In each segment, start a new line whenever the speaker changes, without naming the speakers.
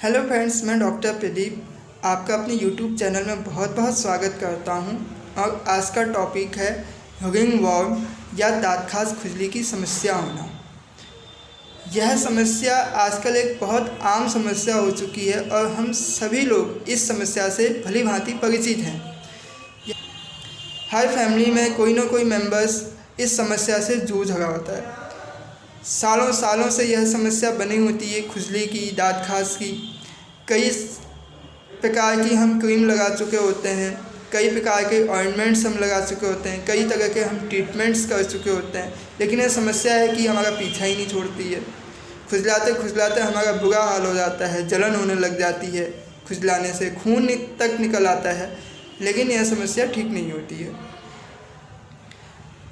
Hello friends, मैं doctor Pradeep आपका अपने यूट्यूब चैनल में बहुत बहुत स्वागत करता हूं। और आज का टॉपिक है रिंग वर्म या दाँत खाज खुजली की समस्या होना। यह समस्या आजकल एक बहुत आम समस्या हो चुकी है और हम सभी लोग इस समस्या से भली भांति परिचित हैं। हर फैमिली में कोई ना कोई मेंबर्स इस समस्या से जूझ रहा होता है। सालों सालों से यह समस्या बनी होती है खुजली की, दाँत खाज की। कई प्रकार की हम क्रीम लगा चुके होते हैं, कई प्रकार के ऑइंटमेंट्स हम लगा चुके होते हैं, कई तरह के हम ट्रीटमेंट्स कर चुके होते हैं, लेकिन यह समस्या है कि हमारा पीछा ही नहीं छोड़ती है। खुजलाते खुजलाते हमारा बुरा हाल हो जाता है, जलन होने लग जाती है, खुजलाने से खून तक निकल आता है, लेकिन यह समस्या ठीक नहीं होती है।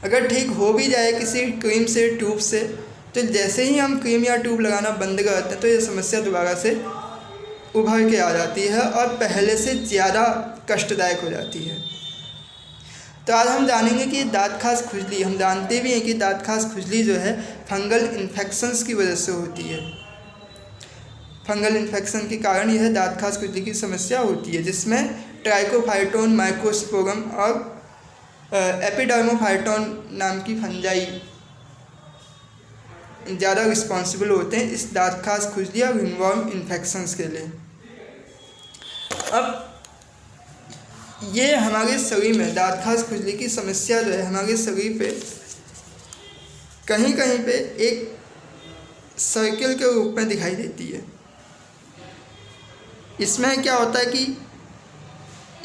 अगर ठीक हो भी जाए किसी क्रीम से, ट्यूब से, तो जैसे ही हम क्रीम या ट्यूब लगाना बंद करते हैं तो यह समस्या दोबारा से उभर के आ जाती है और पहले से ज़्यादा कष्टदायक हो जाती है। तो आज हम जानेंगे कि दाँत खाज खुजली, हम जानते भी हैं कि दाँत खाज खुजली जो है फंगल इन्फेक्शंस की वजह से होती है। फंगल इन्फेक्शन के कारण यह दाँत खाज खुजली की समस्या होती है, जिसमें ट्राइकोफाइटोन, माइकोस्पोरम और एपिडर्मोफाइटोन नाम की फंजाई ज़्यादा रिस्पॉन्सिबल होते हैं इस दाँत खाज खुजली या रिंगवर्म इन्फेक्शंस के लिए। अब ये हमारे शरीर में दाँत खाज खुजली की समस्या जो है हमारे शरीर पे कहीं कहीं पे एक सर्किल के रूप में दिखाई देती है। इसमें क्या होता है कि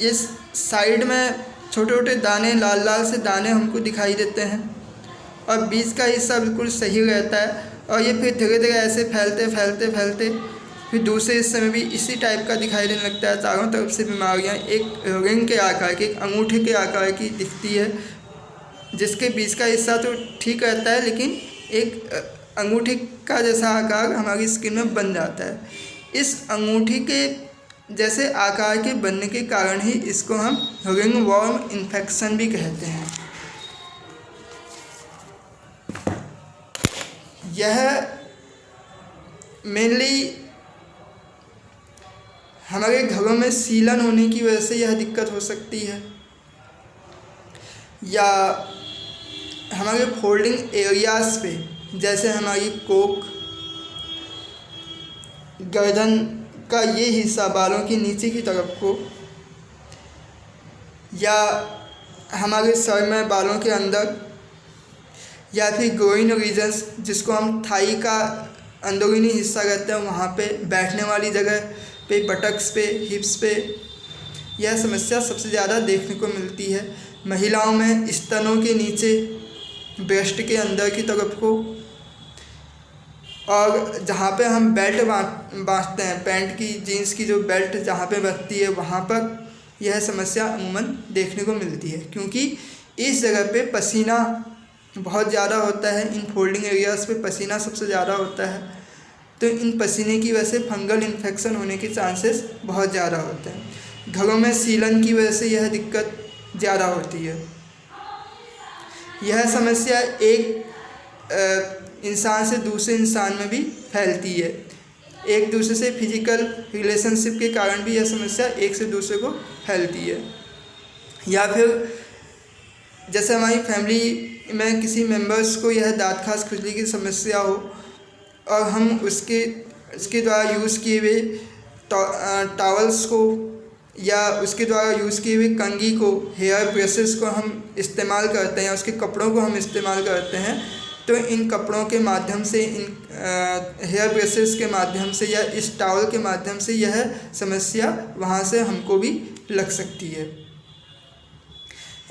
इस साइड में छोटे छोटे दाने, लाल लाल से दाने हमको दिखाई देते हैं और बीच का हिस्सा बिल्कुल सही रहता है और ये फिर धीरे धीरे ऐसे फैलते फैलते फैलते फिर दूसरे हिस्से में भी इसी टाइप का दिखाई देने लगता है। चारों तरफ से बीमारियां एक रिंग के आकार की, एक अंगूठे के आकार की दिखती है, जिसके बीच का हिस्सा तो ठीक रहता है लेकिन एक अंगूठे का जैसा आकार हमारी स्किन में बन जाता है। इस अंगूठी के जैसे आकार के बनने के कारण ही इसको हम रिंग वर्म इन्फेक्शन भी कहते हैं। यह मेनली हमारे घरों में सीलन होने की वजह से यह दिक्कत हो सकती है, या हमारे फोल्डिंग एरियाज़ पे, जैसे हमारी कोक, गर्दन का ये हिस्सा बालों की नीचे की तरफ को, या हमारे सर में बालों के अंदर, या फिर ग्रोइन रीजन्स जिसको हम थाई का अंदरूनी हिस्सा कहते हैं, वहाँ पे बैठने वाली जगह पे, बटक्स पे, हिप्स पे यह समस्या सबसे ज़्यादा देखने को मिलती है। महिलाओं में स्तनों के नीचे, ब्रेस्ट के अंदर की तरफ को, और जहाँ पे हम बेल्ट बांधते हैं, पैंट की, जीन्स की जो बेल्ट जहाँ पे बंधती है वहाँ पर यह समस्या अमूमन देखने को मिलती है, क्योंकि इस जगह पे पसीना बहुत ज़्यादा होता है। इन फोल्डिंग एरियाज़ पे पसीना सबसे ज़्यादा होता है, तो इन पसीने की वजह से फंगल इन्फेक्शन होने के चांसेस बहुत ज़्यादा होते हैं। घरों में सीलन की वजह से यह दिक्कत ज़्यादा होती है। यह समस्या एक इंसान से दूसरे इंसान में भी फैलती है। एक दूसरे से फिजिकल रिलेशनशिप के कारण भी यह समस्या एक से दूसरे को फैलती है। या फिर जैसे हमारी फैमिली में किसी मेंबर्स को यह दाँत खाज खुजली की समस्या हो और हम उसके द्वारा यूज़ किए हुए टॉवल्स को या उसके द्वारा यूज़ किए हुए कंघी को, हेयर ब्रशेस को हम इस्तेमाल करते हैं, उसके कपड़ों को हम इस्तेमाल करते हैं, तो इन कपड़ों के माध्यम से, इन हेयर ब्रशेस के माध्यम से या इस टॉवल के माध्यम से यह समस्या वहाँ से हमको भी लग सकती है।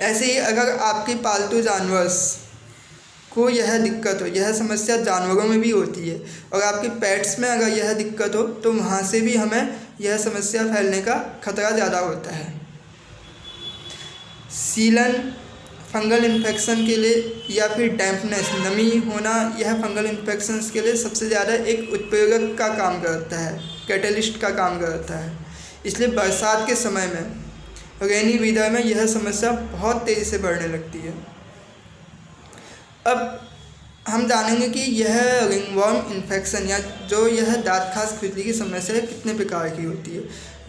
ऐसे ही अगर आपके पालतू जानवर को यह दिक्कत हो, यह समस्या जानवरों में भी होती है, और आपके पेट्स में अगर यह दिक्कत हो तो वहाँ से भी हमें यह समस्या फैलने का खतरा ज़्यादा होता है। सीलन फंगल इन्फेक्शन के लिए या फिर डैम्पनेस, नमी होना, यह फंगल इन्फेक्शंस के लिए सबसे ज़्यादा एक उत्प्रेरक का काम करता है, कैटलिस्ट का काम करता है। इसलिए बरसात के समय में, रेनी वेदर में यह समस्या बहुत तेज़ी से बढ़ने लगती है। अब हम जानेंगे कि यह रिंगवर्म इन्फेक्शन या जो यह दाँत खास खुजली की समस्या है कितने प्रकार की होती है।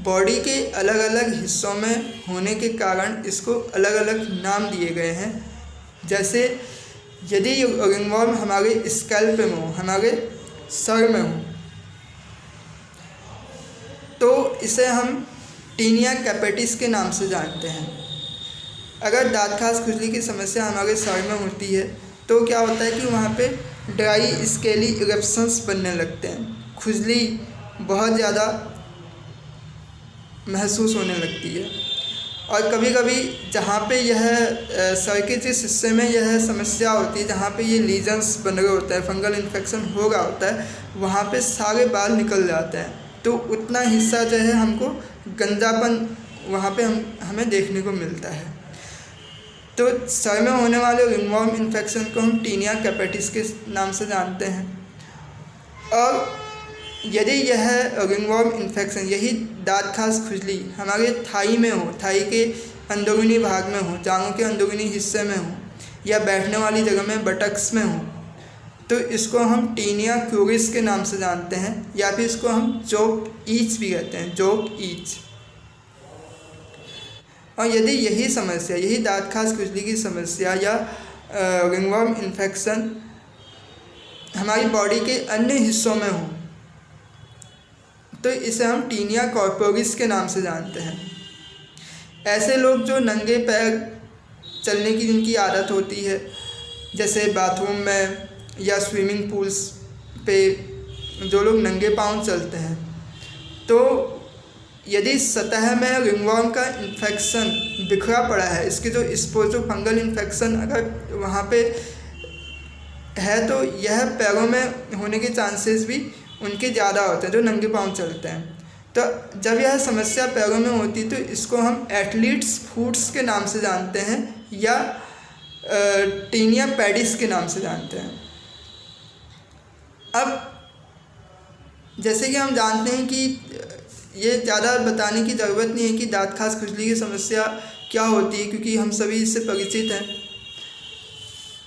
बॉडी के अलग अलग हिस्सों में होने के कारण इसको अलग अलग नाम दिए गए हैं। जैसे यदि रिंगवर्म हमारे स्कैल्प में हो, हमारे सर में हो, तो इसे हम टीनिया कैपिटिस के नाम से जानते हैं। अगर दाँत खास खुजली की समस्या हमारे सर में होती है तो क्या होता है कि वहाँ पे ड्राई स्केली इरप्शंस बनने लगते हैं, खुजली बहुत ज़्यादा महसूस होने लगती है। और कभी कभी जहाँ पे यह सर के जिस हिस्से में यह समस्या होती है, जहाँ पे ये लीजन्स बन रहे होते हैं, फंगल इन्फेक्शन हो रहा होता है, वहाँ पे सारे बाल निकल जाते हैं, तो उतना हिस्सा जो है हमको गंजापन वहाँ पे हमें देखने को मिलता है। तो सर में होने वाले रिंगवर्म इन्फेक्शन को हम टीनिया कैपिटिस के नाम से जानते हैं। और यदि यह रिंगवर्म इन्फेक्शन, यही दाँत खास खुजली हमारे थाई में हो, थाई के अंदरूनी भाग में हो, जांघों के अंदरूनी हिस्से में हो, या बैठने वाली जगह में बटक्स में हो, तो इसको हम टीनिया क्यूरिस के नाम से जानते हैं, या फिर इसको हम जोक ईच भी कहते हैं, जोक ईच। और यदि यही समस्या, यही दाँत खास खुजली की समस्या या रिंगवर्म इन्फेक्शन हमारी बॉडी के अन्य हिस्सों में हो, तो इसे हम टीनिया कॉर्पोरिस के नाम से जानते हैं। ऐसे लोग जो नंगे पैर चलने की जिनकी आदत होती है, जैसे बाथरूम में या स्विमिंग पूल्स पे जो लोग नंगे पाँव चलते हैं, तो यदि सतह में रिंगवर्म का इन्फेक्शन बिखरा पड़ा है, इसके जो स्पोर फंगल इन्फेक्शन अगर वहाँ पे है, तो यह पैरों में होने के चांसेस भी उनके ज़्यादा होते हैं जो नंगे पाँव चलते हैं। तो जब यह समस्या पैरों में होती है तो इसको हम एथलीट्स फूट्स के नाम से जानते हैं, या टीनिया पैडिस के नाम से जानते हैं। अब जैसे कि हम जानते हैं कि ये ज़्यादा बताने की ज़रूरत नहीं है कि दाँत खास खुजली की समस्या क्या होती है, क्योंकि हम सभी इससे परिचित हैं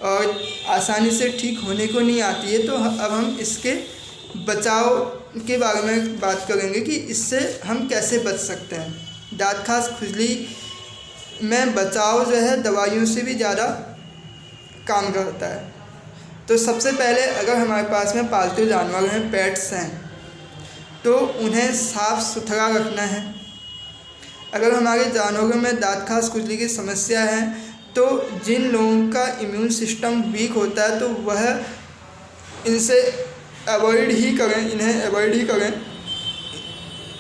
और आसानी से ठीक होने को नहीं आती है। तो अब हम इसके बचाव के बारे में बात करेंगे कि इससे हम कैसे बच सकते हैं। दाँत खास खुजली में बचाव जो है दवाइयों से भी ज़्यादा काम करता है। तो सबसे पहले अगर हमारे पास में पालतू जानवर हैं, पेट्स हैं, तो उन्हें साफ़ सुथरा रखना है। अगर हमारे जानवरों में दाँत खास खुजली की समस्या है तो जिन लोगों का इम्यून सिस्टम वीक होता है तो वह इनसे अवॉइड ही करें, इन्हें अवॉइड ही करें,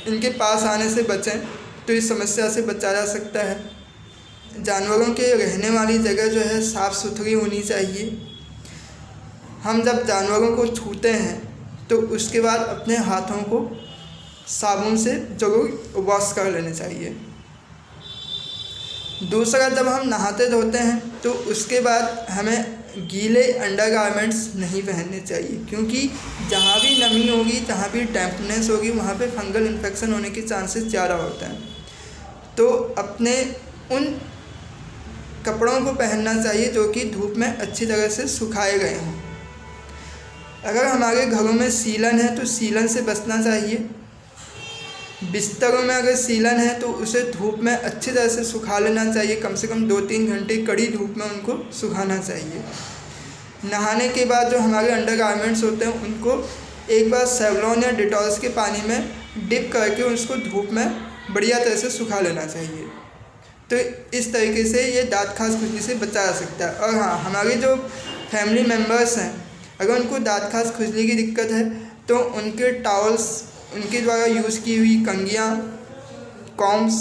इनके पास आने से बचें, तो इस समस्या से बचा जा सकता है। जानवरों के रहने वाली जगह जो है साफ़ सुथरी होनी चाहिए। हम जब जानवरों को छूते हैं तो उसके बाद अपने हाथों को साबुन से ज़रूर वॉश कर लेना चाहिए। दूसरा, जब हम नहाते धोते हैं तो उसके बाद हमें गीले अंडरगारमेंट्स नहीं पहनने चाहिए, क्योंकि जहाँ भी नमी होगी, जहाँ भी डैम्पनेस होगी, वहाँ पे फंगल इन्फेक्शन होने के चांसेस ज़्यादा होते हैं। तो अपने उन कपड़ों को पहनना चाहिए जो कि धूप में अच्छी तरह से सुखाए गए हों। अगर हमारे घरों में सीलन है तो सीलन से बचना चाहिए। बिस्तरों में अगर सीलन है तो उसे धूप में अच्छी तरह से सुखा लेना चाहिए, कम से कम 2-3 घंटे कड़ी धूप में उनको सुखाना चाहिए। नहाने के बाद जो हमारे अंडरगारमेंट्स होते हैं उनको एक बार सेवलॉन या डिटॉल्स के पानी में डिप करके उसको धूप में बढ़िया तरह से सुखा लेना चाहिए। तो इस तरीके से ये दाँत खास खुजली से बचा जा सकता है। और हाँ, हमारे जो फैमिली मेम्बर्स हैं, अगर उनको दाँत खास खुजली की दिक्कत है तो उनके टॉवल्स, उनके द्वारा यूज़ की हुई कंघियाँ, कॉम्स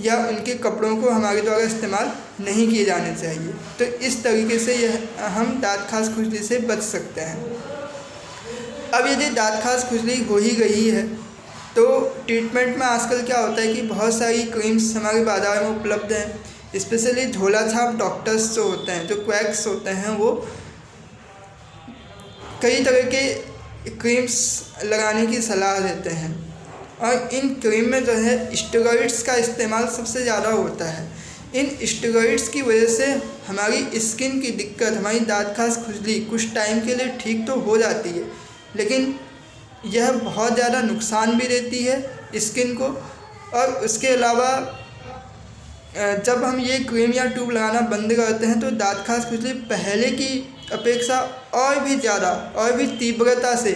या उनके कपड़ों को हमारे द्वारा इस्तेमाल नहीं किए जाने चाहिए। तो इस तरीके से यह हम दाँत खास खुजली से बच सकते हैं। अब यदि दाँत खास खुजली हो ही गई है तो ट्रीटमेंट में आजकल क्या होता है कि बहुत सारी क्रीम्स हमारे बाज़ार में उपलब्ध हैं। स्पेशली झोला छाप डॉक्टर्स जो होते हैं, जो क्वैक्स होते हैं, वो कई तरह के क्रीम्स लगाने की सलाह देते हैं। और इन क्रीम में जो है स्टेरॉइड्स का इस्तेमाल सबसे ज़्यादा होता है। इन स्टेरॉइड्स की वजह से हमारी स्किन की दिक्कत, हमारी दाँत खास खुजली कुछ टाइम के लिए ठीक तो हो जाती है, लेकिन यह बहुत ज़्यादा नुकसान भी देती है स्किन को। और उसके अलावा जब हम ये क्रीम या ट्यूब लगाना बंद करते हैं तो दाँत खास खुजली पहले की अपेक्षा और भी ज़्यादा और भी तीव्रता से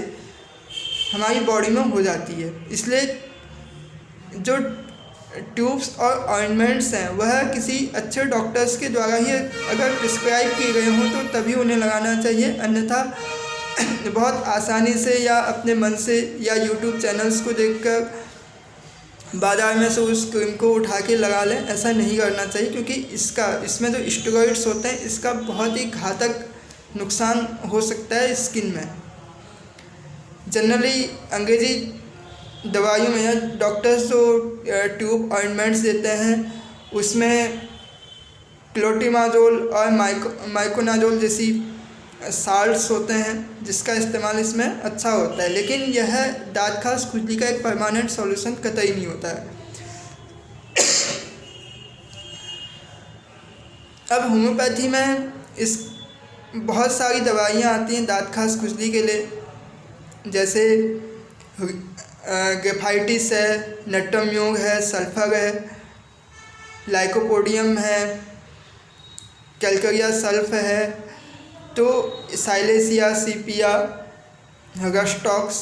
हमारी बॉडी में हो जाती है। इसलिए जो ट्यूब्स और ऑइंटमेंट्स हैं वह किसी अच्छे डॉक्टर्स के द्वारा ही अगर प्रिस्क्राइब किए गए हों तो तभी उन्हें लगाना चाहिए, अन्यथा बहुत आसानी से या अपने मन से या यूट्यूब चैनल्स को देखकर बाज़ार में से उस क्रीम को उठा के लगा लें, ऐसा नहीं करना चाहिए, क्योंकि इसमें जो स्टेरॉइड्स होते हैं इसका बहुत ही घातक नुकसान हो सकता है स्किन में। जनरली अंग्रेज़ी दवाइयों में या डॉक्टर्स जो ट्यूब ऑइंटमेंट्स देते हैं उसमें क्लोट्रिमाज़ोल और माइकोनाज़ोल जैसी साल्ट्स होते हैं जिसका इस्तेमाल इसमें अच्छा होता है, लेकिन यह दाँत खास खुजली का एक परमानेंट सॉल्यूशन कतई नहीं होता है। अब होम्योपैथी में इस बहुत सारी दवाइयाँ आती हैं दाँत खास खुजली के लिए, जैसे ग्रेफाइटिस है, नट्टमयोग है, सल्फर है, लाइकोपोडियम है, कैलकेरिया सल्फ है, तो साइलेसिया, सीपिया, रस्टॉक्स,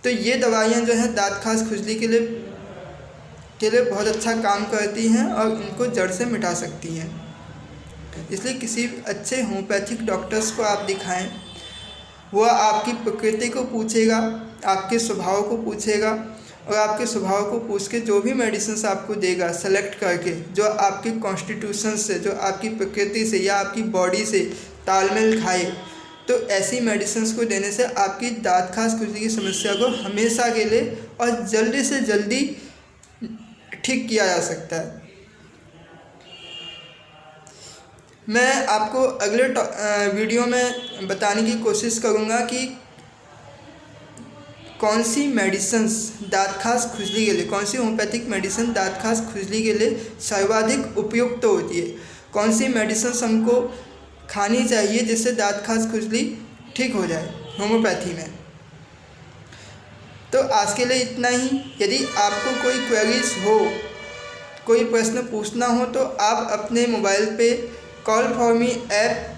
तो ये दवाइयाँ जो हैं दाँत खास खुजली के लिए बहुत अच्छा काम करती हैं और इनको जड़ से मिटा सकती हैं। इसलिए किसी अच्छे होम्योपैथिक डॉक्टर्स को आप दिखाएं, वह आपकी प्रकृति को पूछेगा, आपके स्वभाव को पूछेगा और आपके स्वभाव को पूछ के जो भी मेडिसिन्स आपको देगा सेलेक्ट करके, जो आपके कॉन्स्टिट्यूशन से, जो आपकी प्रकृति से या आपकी बॉडी से तालमेल खाए, तो ऐसी मेडिसिन्स को देने से आपकी दाँत खास खुजली की समस्या को हमेशा के लिए और जल्दी से जल्दी ठीक किया जा सकता है। मैं आपको अगले वीडियो में बताने की कोशिश करूँगा कि कौन सी मेडिसिन्स दाँत खास खुजली के लिए, कौन सी होम्योपैथिक मेडिसिन दाँत खास खुजली के लिए सर्वाधिक उपयुक्त होती है, कौन सी मेडिसिन्स हमको खानी चाहिए जिससे दाँत खास खुजली ठीक हो जाए होम्योपैथी में। तो आज के लिए इतना ही। यदि आपको कोई क्वेरीज हो, कोई प्रश्न पूछना हो तो आप अपने मोबाइल पे call for me app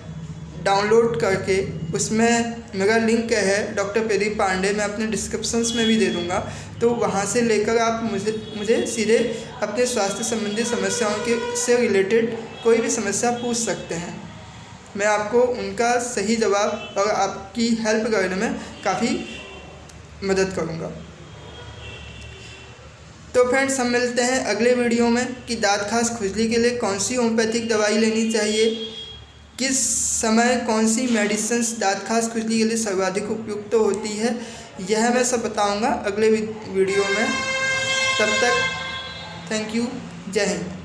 download करके, उसमें मेरा लिंक है डॉक्टर प्रदीप पांडे, मैं अपने डिस्क्रिप्शंस में भी दे दूँगा, तो वहाँ से लेकर आप मुझे सीधे अपने स्वास्थ्य संबंधी समस्याओं से रिलेटेड कोई भी समस्या पूछ सकते हैं। मैं आपको उनका सही जवाब और आपकी हेल्प करने में काफ़ी मदद करूँगा। तो फ्रेंड्स, हम मिलते हैं अगले वीडियो में कि दाँत खास खुजली के लिए कौन सी होम्योपैथिक दवाई लेनी चाहिए, किस समय कौन सी मेडिसिन्स दाँत खास खुजली के लिए सर्वाधिक उपयुक्त होती है, यह मैं सब बताऊंगा अगले वीडियो में। तब तक थैंक यू, जय हिंद।